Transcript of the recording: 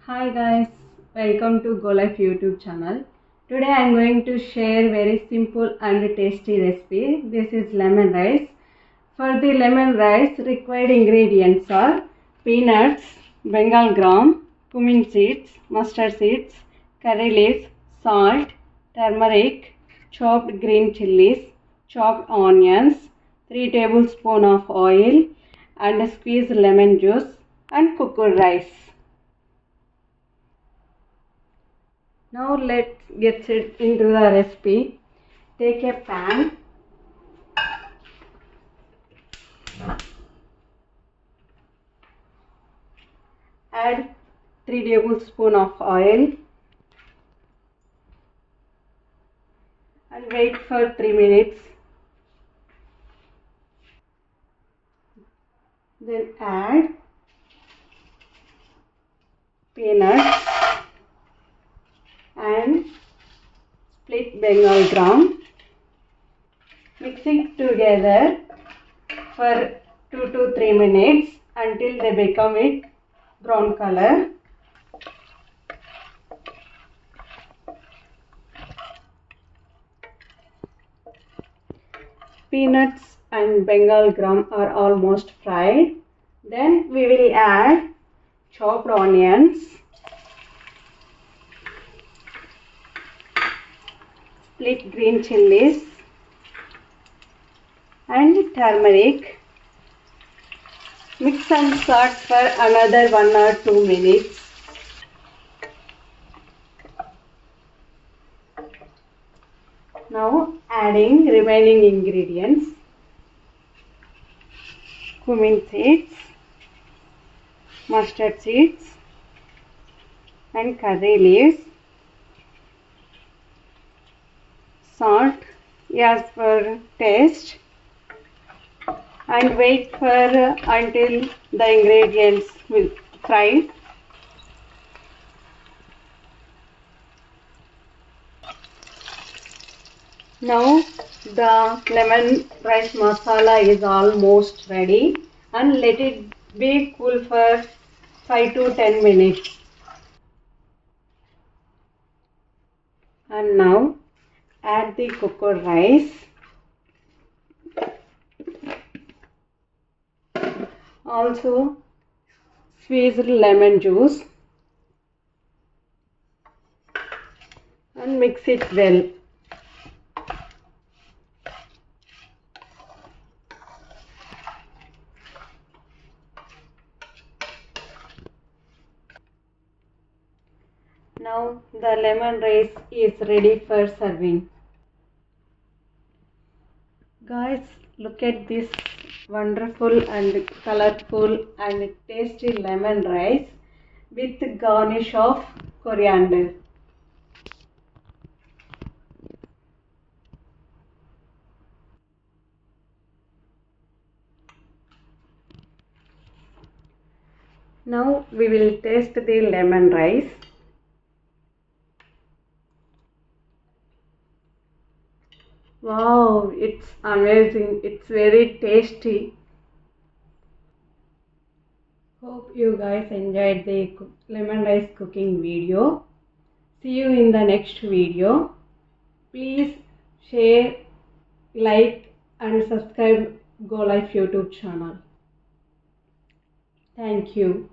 Hi guys, welcome to Go Life YouTube channel. Today I am going to share very simple and tasty recipe. This is lemon rice. For the lemon rice, required ingredients are peanuts, Bengal gram, cumin seeds, mustard seeds, curry leaves, salt, turmeric, chopped green chilies, chopped onions, 3 tablespoons of oil and squeezed lemon juice and cooked rice. Now let's get into the recipe. Take a pan, add 3 tablespoons of oil and wait for 3 minutes. Then add peanuts and split Bengal gram. Mix it together for 2 to 3 minutes until they become a brown color. Peanuts and Bengal gram are almost fried. Then we will add chopped onions, split green chilies and turmeric. Mix and salt for another 1 or 2 minutes. Now adding remaining ingredients: cumin seeds, mustard seeds and curry leaves, salt as per taste, and wait for until the ingredients will fry. Now the lemon rice masala is almost ready, and let it be cool for 5 to 10 minutes. And now add the cooked rice. Also squeeze lemon juice and mix it well. Now the lemon rice is ready for serving. Guys, look at this wonderful and colorful and tasty lemon rice with garnish of coriander. Now we will taste the lemon rice. Wow, it's amazing. It's very tasty. Hope you guys enjoyed the lemon rice cooking video. See you in the next video. Please share, like and subscribe Go Life YouTube channel. Thank you.